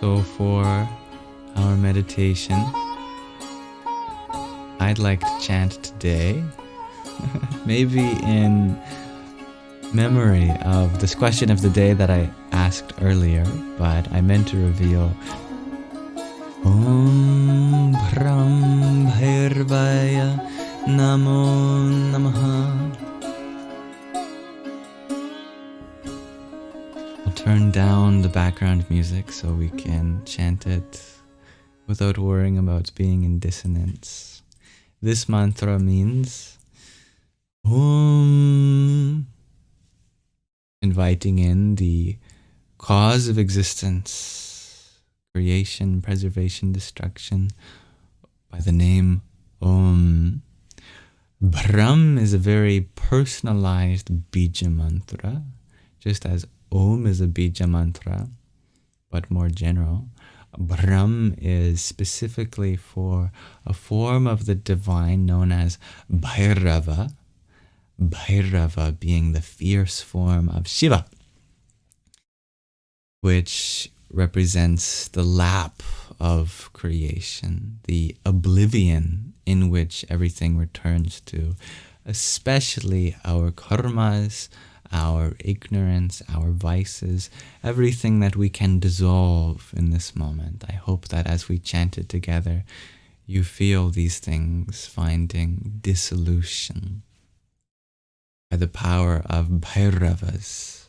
So for our meditation, I'd like to chant today, maybe in memory of this question of the day that I asked earlier, but I meant to reveal Om Bhram Bhairavaya Namo Namah. I'll turn down the background music so we can chant it without worrying about being in dissonance. This mantra means Om, inviting in the cause of existence, creation, preservation, destruction, by the name Om. Bhram is a very personalized Bija mantra, just as Om is a Bija mantra, but more general. Bhram is specifically for a form of the divine known as Bhairava, Bhairava being the fierce form of Shiva, which represents the lap of creation, the oblivion in which everything returns to, especially our karmas, our ignorance, our vices, everything that we can dissolve in this moment. I hope that as we chant it together, you feel these things finding dissolution by the power of Bhairava's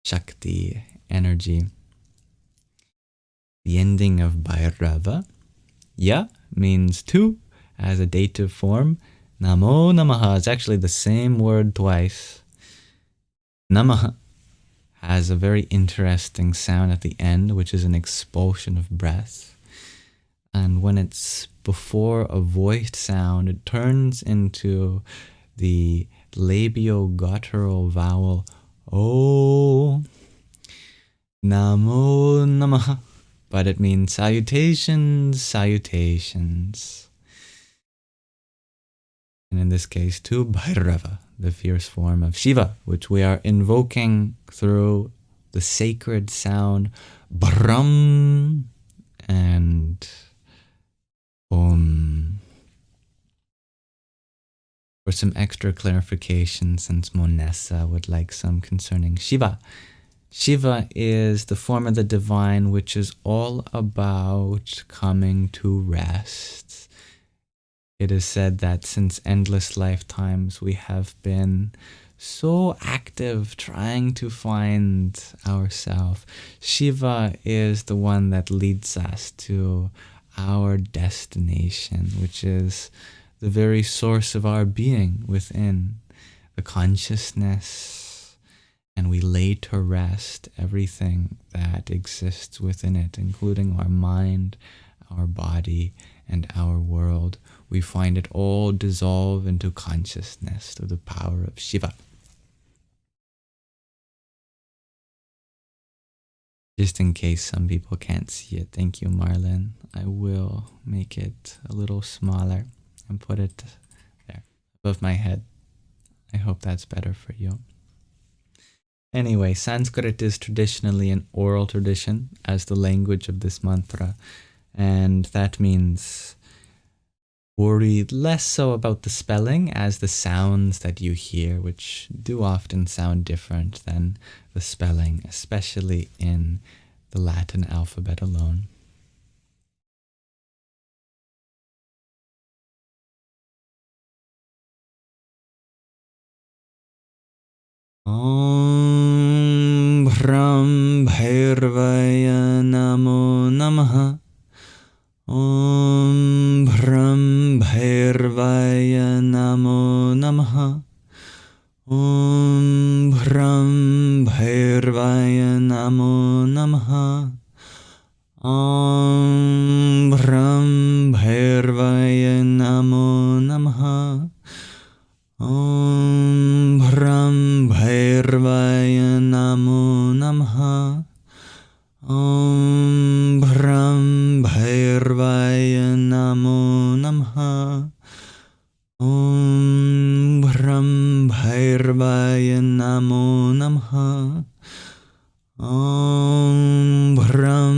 Shakti energy. The ending of Bhairava, Ya, means two as a dative form. Namo Namah is actually the same word twice. Namah has a very interesting sound at the end, which is an expulsion of breath. And when it's before a voiced sound, it turns into the labioguttural vowel O. Namo Namah. But it means salutations, salutations. And in this case, to Bhairava, the fierce form of Shiva, which we are invoking through the sacred sound Bhram and Om. For some extra clarification, since Monessa would like some concerning Shiva. Shiva is the form of the divine which is all about coming to rest. It is said that since endless lifetimes we have been so active trying to find ourselves. Shiva is the one that leads us to our destination, which is the very source of our being within, the consciousness. And we lay to rest everything that exists within it, including our mind, our body, and our world. We find it all dissolve into consciousness through the power of Shiva. Just in case some people can't see it, thank you, Marlon. I will make it a little smaller and put it there, above my head. I hope that's better for you. Anyway, Sanskrit is traditionally an oral tradition as the language of this mantra, and that means worry less so about the spelling as the sounds that you hear, which do often sound different than the spelling, especially in the Latin alphabet alone. Om Bhram Bhairavaya Namo Namah. Om Bhram Bhairavaya Namo Namah. Om Bhram Bhairavaya Namo Namah. Om Bhram Bhairavaya Namo Namah. Om Bhram Bhairavaya Namo Namah. Om Bhram Bhairavaya Namo Namah. Om Bhram Bhairavaya Namo Namah. Om Bhram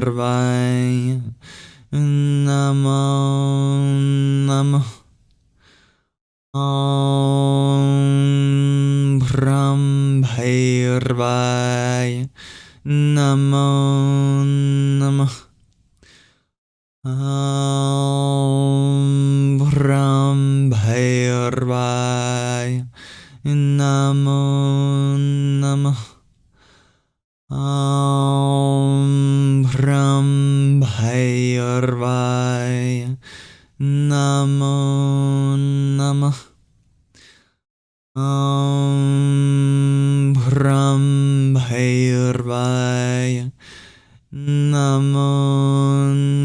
Bhairavaya. Namo, Namo. Om Bhram Bhairavaya. Namo, Namo. Om Bhram Bhairavaya. Namo, Namo. Om Bhram Bhairavaya. Namo, Namo. Om Bhram Bhairavaya. Namo,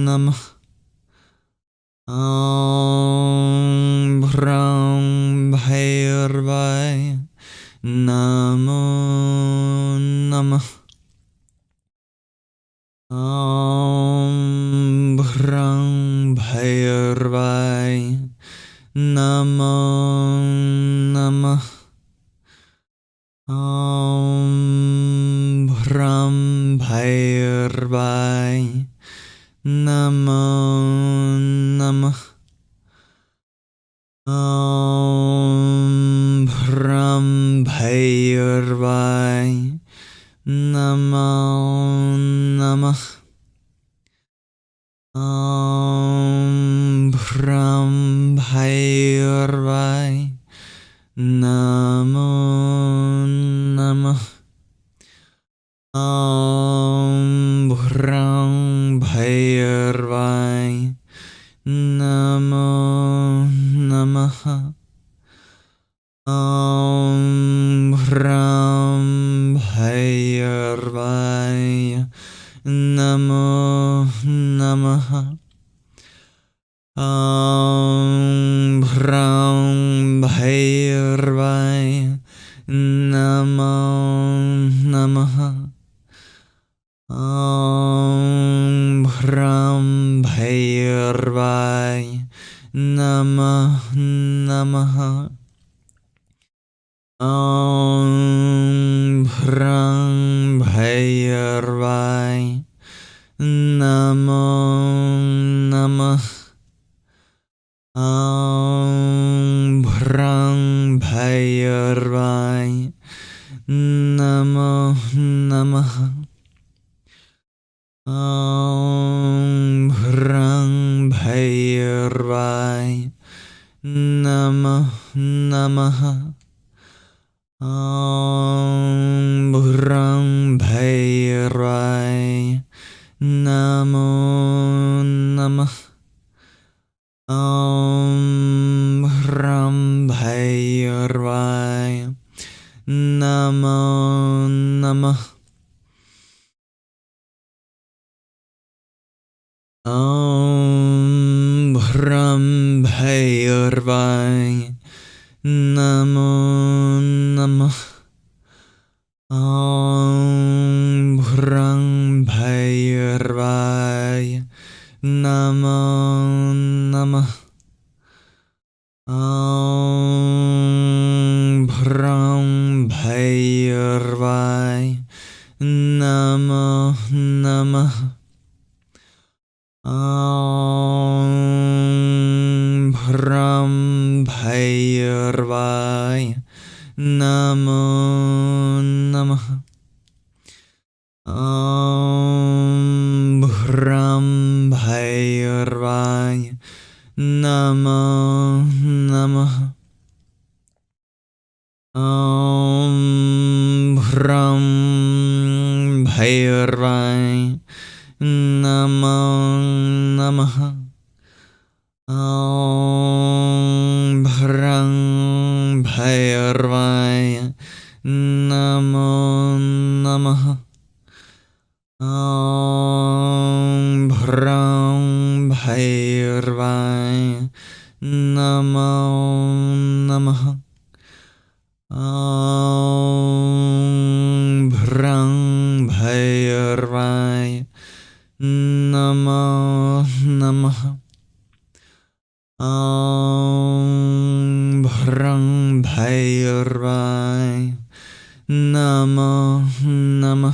Namo. Om Bhram Bhairavaya. Namo, Namo. Om Bhram Bhairavaya. Namo, Namo. Om Bhram Bhairavaya. Namo, Namo. Om Bhram Bhairavaya. Namo, Namo. Om Bhram Bhairavaya. Namo, Namo. Om Bhram Bhairavaya. Namo, Namah. Om Bhram Bhairavaya. Namo, Namah. Om Bhram Bhairavaya. Namo, Namah. Om Bhram Bhairavaya. Namo, Namah. Om Bhram Bhairavaya. Namo, Namah. Om Bhram Bhairavaya. Namo, Namah. Om Bhram Bhairavaya. Namo, Namah. Om Bhram Bhairavaya. Namo, Namah. Om Bhram Bhairavaya. Namo, Namah. Om Bhram Bhairavaya. Namo, Namah. Om Bhram Bhairavaya. Namo, Namah. Om Bhram Bhairavaya. Namo, Namah. Om Bhram Bhairavaya. Namo, Namah. Om Bhram Bhairavaya. Namo, Namah. Om Bhram Bhairavaya. Namo, Namah. Om Bhram Bhairavaya. Namo, Namah. Om Bhram Bhairavaya. Namo, Namah. Om Bhram Bhairavaya. Namo, Namah. Om Bhram Bhairavaya. Namo, Namah.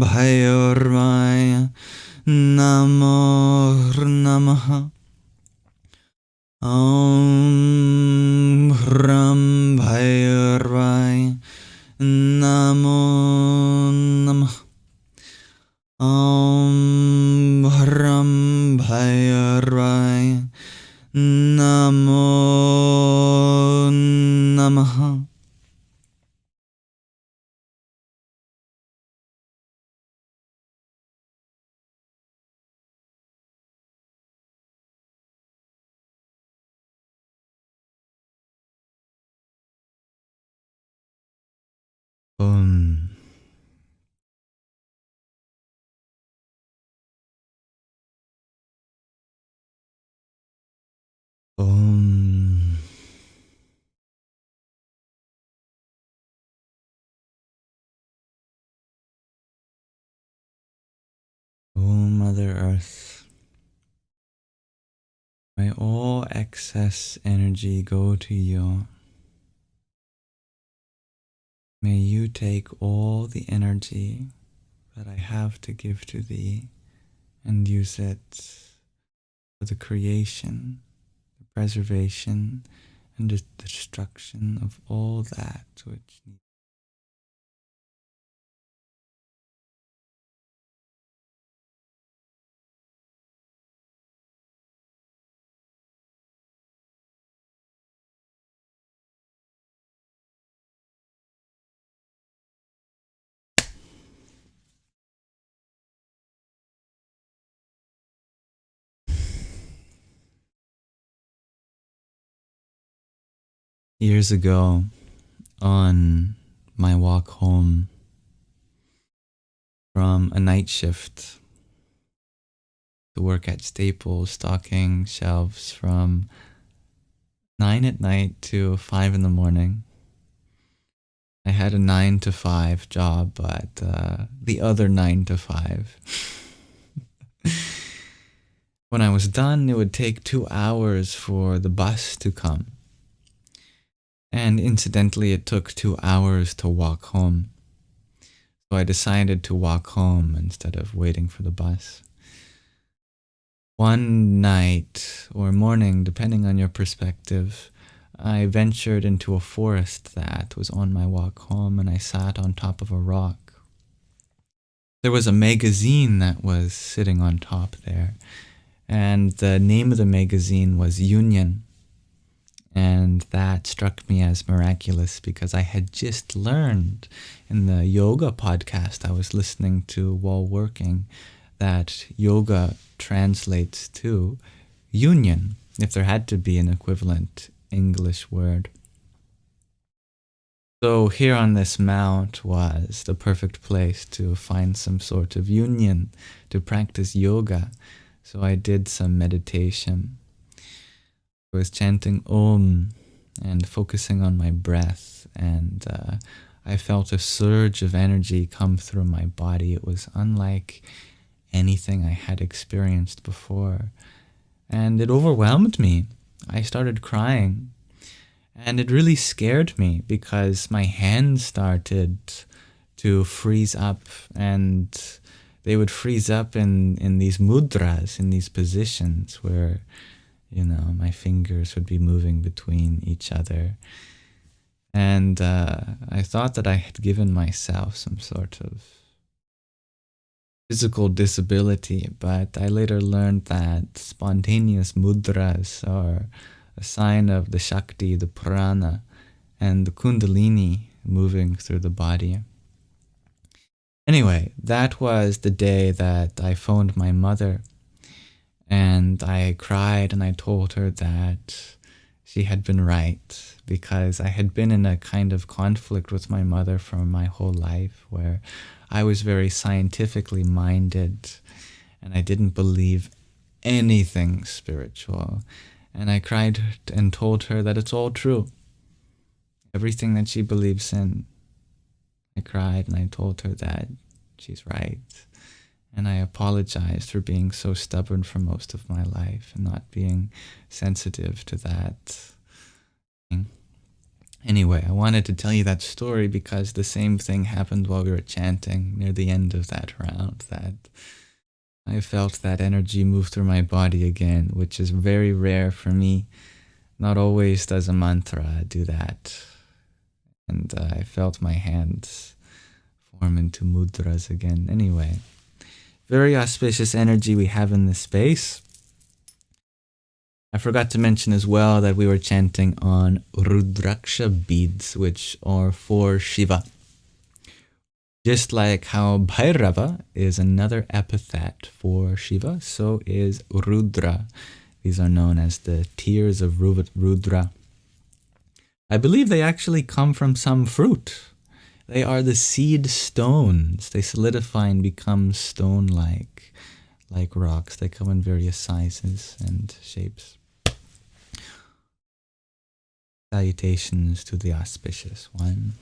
Bhairavaya Namo Namah. Bhram Bhairavaya Namo Namah. Bhram Bhairavaya Namo Namah. Om. Om. O Mother Earth, may all excess energy go to you. May you take all the energy that I have to give to thee and use it for the creation, the preservation, and the destruction of all that which needs. Years ago, on my walk home from a night shift to work at Staples, stocking shelves from 9 at night to 5 in the morning. I had a 9 to 5 job, but the other 9 to 5. When I was done, it would take 2 hours for the bus to come. And incidentally, it took 2 hours to walk home. So I decided to walk home instead of waiting for the bus. One night or morning, depending on your perspective, I ventured into a forest that was on my walk home, and I sat on top of a rock. There was a magazine that was sitting on top there, and the name of the magazine was Union. And that struck me as miraculous because I had just learned in the yoga podcast I was listening to while working that yoga translates to union, if there had to be an equivalent English word. So here on this mount was the perfect place to find some sort of union, to practice yoga. So I did some meditation. I was chanting Om and focusing on my breath, and I felt a surge of energy come through my body. It was unlike anything I had experienced before, and it overwhelmed me. I started crying, and it really scared me because my hands started to freeze up, and they would freeze up in these mudras, in these positions where, you know, my fingers would be moving between each other. And I thought that I had given myself some sort of physical disability, but I later learned that spontaneous mudras are a sign of the Shakti, the Prana, and the Kundalini moving through the body. Anyway, that was the day that I phoned my mother, and I cried and I told her that she had been right, because I had been in a kind of conflict with my mother for my whole life, where I was very scientifically minded and I didn't believe anything spiritual. And I cried and told her that it's all true. Everything that she believes in. I cried and I told her that she's right. And I apologized for being so stubborn for most of my life and not being sensitive to that thing. Anyway, I wanted to tell you that story because the same thing happened while we were chanting near the end of that round, that I felt that energy move through my body again, which is very rare for me. Not always does a mantra do that. And I felt my hands form into mudras again. Anyway, very auspicious energy we have in this space. I forgot to mention as well that we were chanting on Rudraksha beads, which are for Shiva. Just like how Bhairava is another epithet for Shiva, so is Rudra. These are known as the tears of Rudra. I believe they actually come from some fruit. They are the seed stones. They solidify and become stone-like, like rocks. They come in various sizes and shapes. Salutations to the auspicious one.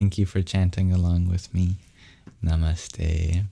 Thank you for chanting along with me. Namaste.